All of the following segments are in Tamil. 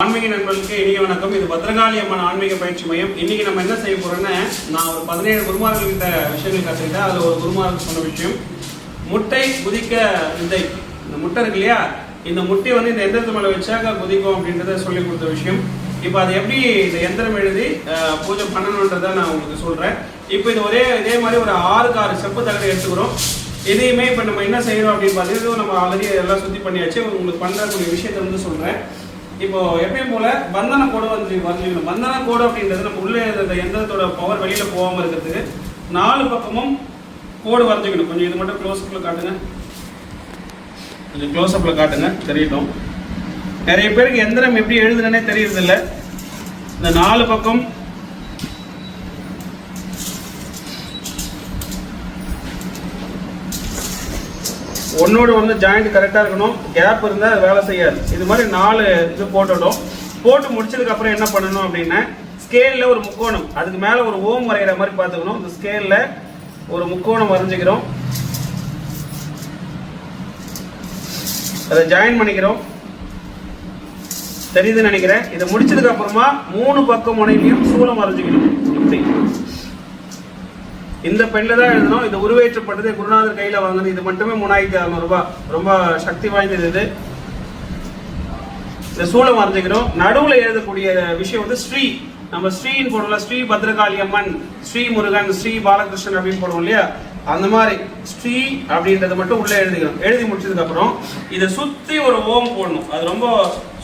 ஆன்மீக நண்பர்களுக்கு இனிய வணக்கம். இது பத்ரகாளி அம்மன் ஆன்மீக பயிற்சி மையம். இன்னைக்கு நம்ம என்ன செய்ய போறோம்னா, நான் ஒரு 17 குருமார்கள் கிட்ட விஷயங்கள் கற்றுக்கிட்டேன். அதுல ஒரு குருமார்கள் சொன்ன விஷயம், முட்டை குதிக்க வித்தை. இந்த முட்டை இருக்கு இல்லையா, இந்த முட்டை வந்து இந்த எந்திரத்து மேல வச்சாக்க குதிக்கும் அப்படின்றத சொல்லி கொடுத்த விஷயம். இப்போ அது எப்படி இந்த எந்திரம் எழுதி பூஜை பண்ணணுன்றதை நான் உங்களுக்கு சொல்றேன். இப்போ இது இதே மாதிரி ஒரு 6 செப்பு தகடு எடுத்துக்கிறோம். எதையுமே இப்போ நம்ம என்ன செய்யறோம் அப்படின்னு பார்த்தீங்கன்னா, நம்ம ஆல்ரெடி எல்லாம் சுத்தி பண்ணியாச்சு. உங்களுக்கு பண்ணக்கூடிய விஷயத்தை வந்து சொல்றேன். இப்போ எப்பயும் போல பந்தன கோடு வந்துக்கணும். பந்தன கோடு அப்படின்றது நம்ம உள்ளே இந்த எந்திரத்தோட பவர் வெளியில போகாம இருக்கிறதுக்கு 4 பக்கமும் கோடு வரைஞ்சிக்கணும். கொஞ்சம் இது மட்டும் க்ளோஸ்அப்ல காட்டுங்க, கொஞ்சம் க்ளோஸ்அப்ல காட்டுங்க, தெரியட்டும். நிறைய பேருக்கு எந்திரம் எப்படி எழுதுனே தெரியறது இல்லை. இந்த 4 பக்கம் ஒன்னோட ஒன்று ஜாயிண்ட் கரெக்டாக இருக்கணும். கேப் இருந்தால் அது வேலை செய்யாது. இது மாதிரி 4 இது போட்டுட்டோம். போட்டு முடிச்சதுக்கு அப்புறம் என்ன பண்ணணும் அப்படின்னா, ஸ்கேலில் ஒரு முக்கோணம், அதுக்கு மேலே ஒரு ஓம் வரைகிற மாதிரி பார்த்துக்கணும். இந்த ஸ்கேலில் ஒரு முக்கோணம் வரைஞ்சிக்கிறோம், அதை ஜாயின் பண்ணிக்கிறோம். தெரியுதுன்னு நினைக்கிறேன். இதை முடிச்சதுக்கு அப்புறமா 3 பக்கம் முனையிலையும் சூலம் வரைஞ்சிக்கணும். இப்படி இந்த பெண்ல தான் எழுதணும். இது உருவேற்றப்பட்டது, குருநாதர் கையில வாங்கினது. இது மட்டுமே 3600 ரூபாய். ரொம்ப சக்தி வாய்ந்தது இது. இந்த சூலம் வரைஞ்சிக்கிறோம். நடுவுல எழுதக்கூடிய விஷயம் வந்து ஸ்ரீ. நம்ம ஸ்ரீன்னு போடுவோம்ல, ஸ்ரீ பத்ரகாளி அம்மன், ஸ்ரீ முருகன், ஸ்ரீ பாலகிருஷ்ணன் அப்படின்னு போடுவோம் இல்லையா, அந்த மாதிரி ஸ்ரீ அப்படின்றத மட்டும் உள்ள எழுதிக்கணும். எழுதி முடிச்சதுக்கு அப்புறம் இதை சுத்தி ஒரு ஓம் போடணும். அது ரொம்ப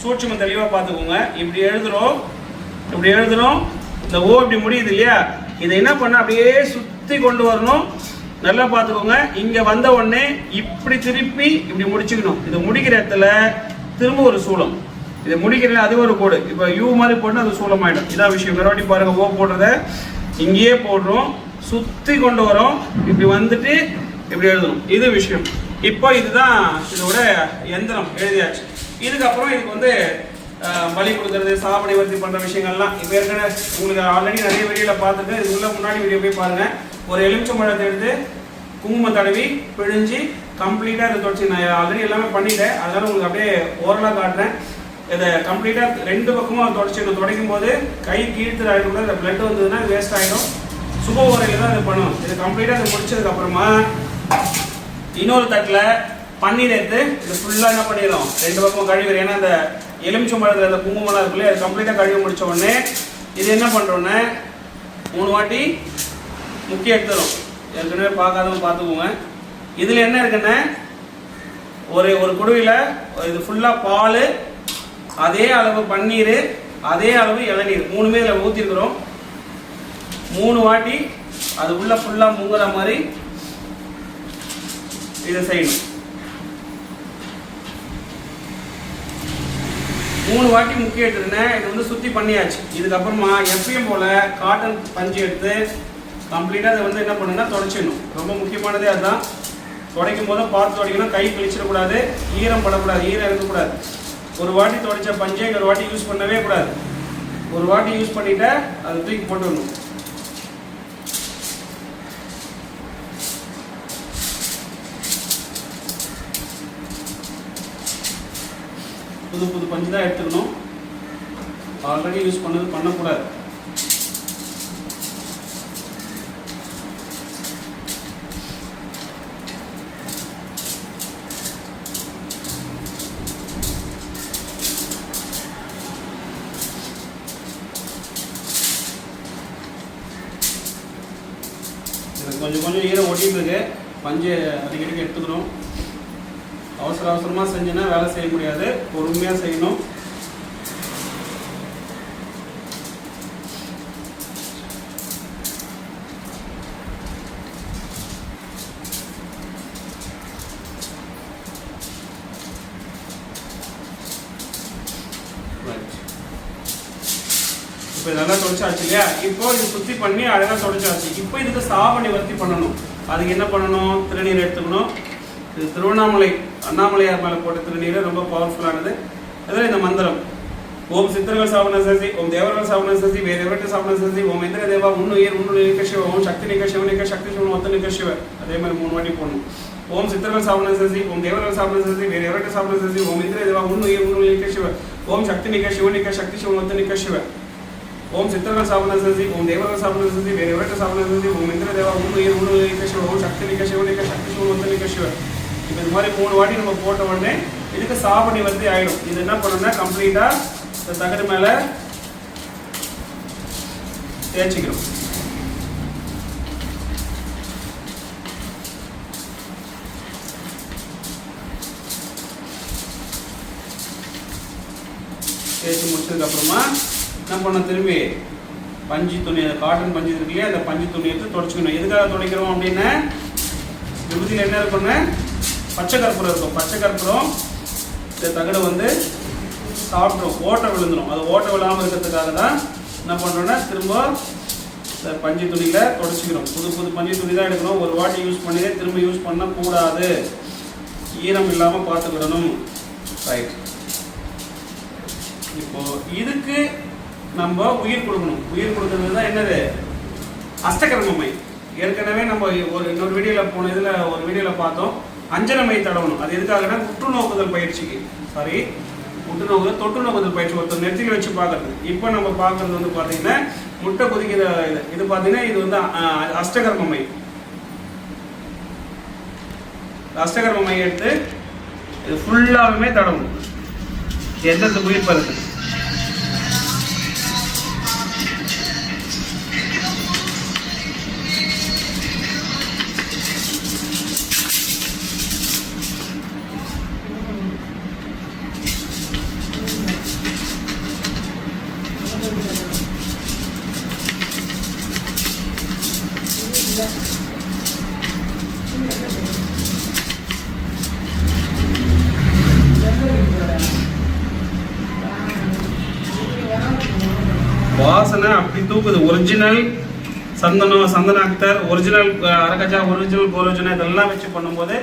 சூட்சம தெளிவா பார்த்துக்கோங்க. இப்படி எழுதுறோம், இப்படி எழுதுறோம். இந்த ஓ இப்படி முடியுது இல்லையா, இதை என்ன பண்ண அப்படியே சுத்தி கொண்டு வரணும். நல்லா பார்த்துக்கோங்க. இங்க வந்த உடனே இப்படி திருப்பி இப்படி முடிச்சுக்கணும். இதை முடிக்கிற இடத்துல திரும்ப ஒரு சூலம், இதை முடிக்கிற அது ஒரு கோடு. இப்போ யூ மாதிரி போட்டு அது சூலம் ஆயிடும். இதான் விஷயம். மறுபடியும் பாருங்க, ஓ போடுறத இங்கேயே போடுறோம், சுத்தி கொண்டு வரோம், இப்படி வந்துட்டு இப்படி எழுதணும். இது விஷயம். இப்போ இதுதான் இதோட எந்திரம் எழுதியாச்சு. இதுக்கப்புறம் இதுக்கு வந்து பலி கொடுக்கறது, சாப்பிட வர்த்தி பண்ற விஷயங்கள்லாம் இப்போ ஏற்கனவே உங்களுக்கு ஆல்ரெடி நிறைய வீடியோல பார்த்துட்டு, இதுக்குள்ள முன்னாடி வீடியோ போய் பாருங்க. ஒரு எலுமிச்சம்பழத்தை எடுத்து குங்குமம் தடவி பிழிஞ்சு கம்ப்ளீட்டா இதை தொடச்சி, நான் ஆல்ரெடி எல்லாமே பண்ணிட்டேன். அதனால உங்களுக்கு அப்படியே ஓரலா காட்டுறேன். இதை கம்ப்ளீட்டா 2 பக்கமும் தொடச்சிடணும். துடைக்கும் போது கை கீழ்த்து ஆகிடும், இந்த பிளட் வந்ததுன்னா வேஸ்ட் ஆகிடும். சுப உரையில தான் இதை பண்ணணும். இது கம்ப்ளீட்டா இதை முடிச்சதுக்கு அப்புறமா இன்னொரு தட்டில் பன்னீர் எடுத்து இது ஃபுல்லாக என்ன பண்ணிடும், 2 பக்கம் கழுவி. ஏன்னா இந்த எலுமிச்சம்பழத்தில் அந்த குங்குமம்லாம் இருக்குல்ல, அது கம்ப்ளீட்டாக கழுவி முடிச்ச உடனே இது என்ன பண்ணுறோன்னே 3 வாட்டி முக்கி எடுத்துடும். ஏற்கனவே பார்க்காதவங்க பார்த்துக்கோங்க. இதில் என்ன இருக்குன்னு, ஒரு குடுவையில் இது ஃபுல்லாக பால், அதே அளவு பன்னீர், அதே அளவு இளநீர், 3மே இதில் ஊற்றிருக்கிறோம். 3 வாட்டி அது உள்ள ஃபுல்லாக முங்குற மாதிரி இதை செய்யணும். 3 வாட்டி முக்கிய எடுத்துருந்தேன். இது வந்து சுத்தி பண்ணியாச்சு. இதுக்கப்புறமா எப்பயும் போல காட்டன் பஞ்சு எடுத்து கம்ப்ளீட்டா அதை வந்து என்ன பண்ணுன்னா தொடச்சிடணும். ரொம்ப முக்கியமானதே அதுதான். துடைக்கும் போது பார்த்து துடைக்கணும். கை கிழிச்சிடக்கூடாது, ஈரம் படக்கூடாது, ஈரம் இருக்கக்கூடாது. ஒரு வாட்டி துடைச்ச பஞ்சை இன்னொரு வாட்டி யூஸ் பண்ணவே கூடாது. ஒரு வாட்டி யூஸ் பண்ணிட்டு அதை தூக்கி போட்டுடணும். புது பஞ்சு தான் எடுத்துக்கணும். ஆல்ரெடி யூஸ் பண்ணது பண்ணக்கூடாது. கொஞ்சம் ஈரம் ஒட்டிட்டு இருக்கு. பஞ்சு அடிக்கடிக்கு எடுத்துக்கணும். அவசரமாக செஞ்சுன்னா வேலை செய்ய முடியாது. பொறுமையாக செய்யணும். இப்போ இதெல்லாம் தொடச்சாச்சு இல்லையா. இப்போ இது சுத்தி பண்ணி அழகாக தொடச்சாச்சு. இப்போ இதுக்கு சாப நிவர்த்தி பண்ணணும். அதுக்கு என்ன பண்ணணும், திருநீர் எடுத்துக்கணும். இது திருவண்ணாமலை அண்ணாமலையார் மேலே போட்ட திருநீர் ரொம்ப பவர்ஃபுல்லானது. அதான் இந்த மந்திரம், ஓம் சித்தர்கள் சாவன சசி, ஓம் தேவர்கள் சாவன சசி, வேற எவர்கிட்ட சாவன சசி, ஓம் இந்திர தேவா உன்னுயிர் உன்னு நிக்க சிவ, ஓம் சக்தி நிக்க சிவ நிக்க சக்தி சிவன் ஒத்த நிக்க சிவ. அதே மாதிரி 3 வாட்டி போடணும். ஓம் சித்தர்கள் சாவன சசி, ஓம் தேவர்கள் சாவன சசி, வேற எவர்கிட்ட சாவன சசி, ஓம் இந்திர தேவா உன்னுயிர் உன்னு நிக்க சிவ, ஓம் சக்தி நிக்க சிவ நிக்க சக்தி சிவன் வந்து நிக்க சிவ. ஓம் சித்திரகன் சாபன சந்தி, ஓம் தேவகன் சாபன சந்தி, வேற எவர்கிட்ட சாபன சந்தி, ஓம் இந்திர தேவா உண்டு நிக்க சிவ, ஓம் சக்தி நிக்க சிவ நிக்க சக்தி சிவன் வந்து நிக்க சிவ. இப்போ இந்த மாதிரி 3 வாட்டி நம்ம போட்ட உடனே இதுக்கு சாப நிவர்த்தி ஆயிடும். இது என்ன பண்ணணும்னா கம்ப்ளீட்டா இந்த தகடு மேல தேய்ச்சிக்கிறோம். தேய்ச்சி முடிச்சதுக்கு அப்புறமா என்ன பண்ண, திரும்பி பஞ்சு துணி, காட்டன் பஞ்சு இருக்கு இல்லையா, அந்த பஞ்சு துணி எடுத்து தொடச்சிக்கணும். எதுக்காக துடைக்கிறோம் அப்படின்னா விபூதியில் என்ன இருக்குன்னு பச்சை கற்பூரம் இருக்கும். பச்சை கற்பூரம் இந்த தகடை வந்து சாப்பிட்றோம், ஓட்டை விழுந்துடும். அது ஓட்டை விழாமல் இருக்கிறதுக்காக தான் என்ன பண்ணுறோன்னா திரும்ப இந்த பஞ்சு துணியில் தொடச்சிக்கிறோம். புது பஞ்சு துணி தான் எடுக்கணும். ஒரு வாட்டி யூஸ் பண்ணியே திரும்ப யூஸ் பண்ணக்கூடாது. ஈரம் இல்லாமல் பார்த்துக்கிடணும். ரைட். இப்போ இதுக்கு நம்ம உயிர் கொடுக்கணும். உயிர் கொடுக்கறது தான் என்னது, அஷ்டகர்மமை. ஏற்கனவே நம்ம இன்னொரு வீடியோவில் போன இதில் ஒரு வீடியோவில் பார்த்தோம், அஞ்சனமை தடவணும். அது எதுக்காகனா உற்று நோக்குதல் பயிற்சிக்கு, உற்று நோக்குதல் தொட்டு நோக்குதல் பயிற்சி, ஒருத்தர் நெற்றியில் வச்சு பார்க்கறது. இப்போ நம்ம பார்க்கறது வந்து பார்த்தீங்கன்னா முட்டை குதிக்கிற இது பார்த்தீங்கன்னா இது வந்து அஷ்டகர்மமை. அஷ்டகர்மமை எடுத்து இது ஃபுல்லாகவே தடவணும். எந்தெந்த உயிர் பருது வாசனை அப்படி தூக்குது. ஒரிஜினல் சந்தன அக்தர், ஒரிஜினல் அரகஜா, ஒரிஜினல் கோரோஜனா இதெல்லாம் வச்சு பண்ணும்போது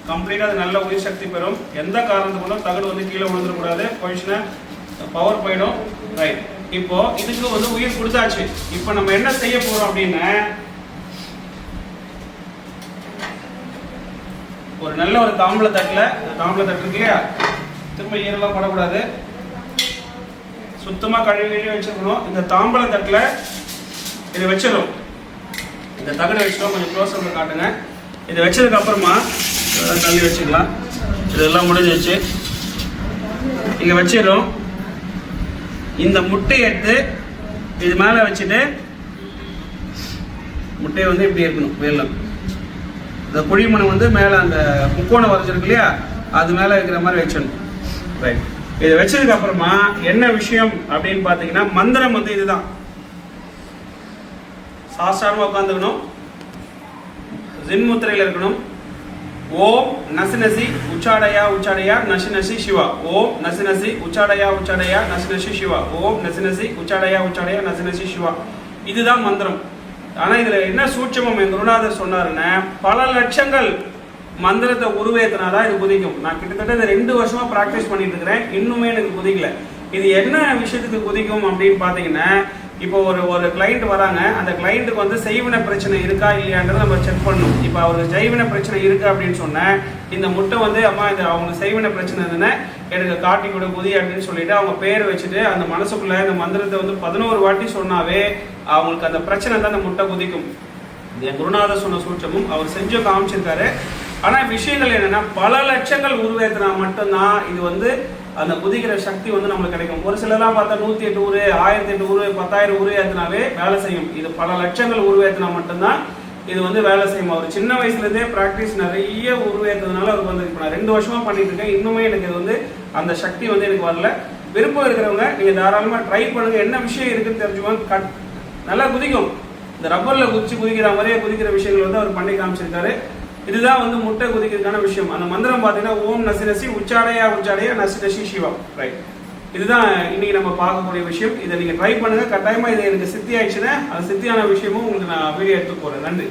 கம்ப்ளீட்டாக அது நல்ல உயிர் சக்தி பெறும். எந்த காரணத்துக்கும் தகடு வந்து கீழே விழுந்துடக்கூடாது, பொசிஷனை பவர் போயிடும். ரைட். இப்போ இதுக்கு வந்து உயிர் கொடுத்தாச்சு. இப்போ நம்ம என்ன செய்ய போறோம் அப்படின்னா ஒரு நல்ல ஒரு தாம்பளை தட்டுல, தாம்பளை தட்டு இருக்கு இல்லையா, திரும்ப ஈரெல்லாம் படக்கூடாது, சுத்தமா கழுவி வச்சிருக்கணும். இந்த தாம்பளை தட்டுல இதை வச்சிடும். இந்த தகடை வச்சிடும். கொஞ்சம் க்ளோஸ் அப்ல காட்டுங்க. இதை வச்சதுக்கு அப்புறமா தள்ளி வச்சுக்கலாம். இதெல்லாம் முடிஞ்சிச்சு. இங்க வச்சிடும். இந்த முட்டையை எடுத்து இது மேல வச்சுட்டு, முட்டையை வந்து இப்படி இருக்கணும் வெள்ளம். இந்த குழிமணி வந்து மேல அந்த முக்கோணம் வரைஞ்சிருக்கு இல்லையா, அது மேல இருக்கிற மாதிரி வச்சிடணும். ரைட். இதை வச்சதுக்கு அப்புறமா என்ன விஷயம் அப்படின்னு பாத்தீங்கன்னா, மந்திரம் வந்து இதுதான். சாஸ்தாரமா உட்காந்துக்கணும், ஜின் முத்திரையில் இருக்கணும். ஓம் நசி நசி உச்சாடயா உச்சாடயா நசி நசி சிவா. ஓம் நசி நசி உச்சாடயா உச்சாடயா நசி நசி சிவா. ஓம் நசி நசி உச்சாடயா உச்சாடயா நசி நசி சிவா. இதுதான் மந்திரம். ஆனா இதுல என்ன சூட்சமம் என் குருநாதர் சொன்னாருன்னா, பல லட்சங்கள் மந்திரத்தை உருவேத்தினாதான் இது குதிக்கும். நான் கிட்டத்தட்ட இந்த 2 வருஷமா பிராக்டிஸ் பண்ணிட்டு இருக்கிறேன், இன்னுமே எனக்கு குதிக்கல. இது என்ன விஷயத்துக்கு குதிக்கும் அப்படின்னு பாத்தீங்கன்னா, இப்போ ஒரு கிளைண்ட் வராங்க, அந்த கிளைண்ட்டுக்கு வந்து செய்வின பிரச்சனை இருக்கா இல்லையான்றதை நம்ம செக் பண்ணணும். இப்போ அவருக்கு செய்வின பிரச்சனை இருக்கு அப்படின்னு சொன்னா, இந்த முட்டை வந்து அம்மா இது அவங்களுக்கு செய்வின பிரச்சனை இருந்ததுன்னா எனக்கு காட்டி கூட குதி அப்படின்னு சொல்லிட்டு அவங்க பேர் வச்சுட்டு அந்த மனசுக்குள்ள இந்த மந்திரத்தை வந்து 11 வாட்டி சொன்னாவே அவங்களுக்கு அந்த பிரச்சனை தான் அந்த முட்டை குதிக்கும். என் குருநாதர் சொன்ன சூட்சமும் அவர் செஞ்சு காமிச்சிருக்காரு. ஆனா விஷயங்கள் என்னன்னா, பல லட்சங்கள் உருவேற்றினா மட்டும்தான் இது வந்து அந்த குதிக்கிற சக்தி வந்து நம்மளுக்கு கிடைக்கும். ஒரு சிலர்லாம் பார்த்தா 108 ஊரு, 1008 ஊரு, 10,000 ஊரு ஏற்றினாவே வேலை செய்யும். இது பல லட்சங்கள் உருவேற்றினா மட்டும்தான் இது வந்து வேலை செய்யும். அவர் சின்ன வயசுல இருந்தே பிராக்டிஸ் நிறைய உருவேற்றதுனால அவருக்கு வந்து இப்போ நான் 2 வருஷமா பண்ணிட்டு இருக்கேன். இன்னுமே எனக்கு இது வந்து அந்த சக்தி வந்து எனக்கு வரல. விருப்பம் இருக்கிறவங்க நீங்க தாராளமா ட்ரை பண்ணுங்க. என்ன விஷயம் இருக்குன்னு தெரிஞ்சுக்கோங்க. நல்லா குதிக்கும். இந்த ரப்பர்ல குதிக்கிற மாதிரியே குதிக்கிற விஷயங்கள் வந்து அவர் பண்ணி காமிச்சிருக்காரு. இதுதான் வந்து முட்டை குதிக்கிறதுக்கான விஷயம். அந்த மந்திரம் பார்த்தீங்கன்னா, ஓம் நசி நசி உச்சாடையா உச்சாடையா நசி நசி சிவா. ரைட். இதுதான் இன்னைக்கு நம்ம பார்க்கக்கூடிய விஷயம். இதை நீங்க ட்ரை பண்ணுங்க. கட்டாயமா இது எனக்கு சித்தி ஆயிடுச்சுன்னா அந்த சித்தியான விஷயமும் உங்களுக்கு நான் வீடியோ எடுத்து போறேன். நன்றி.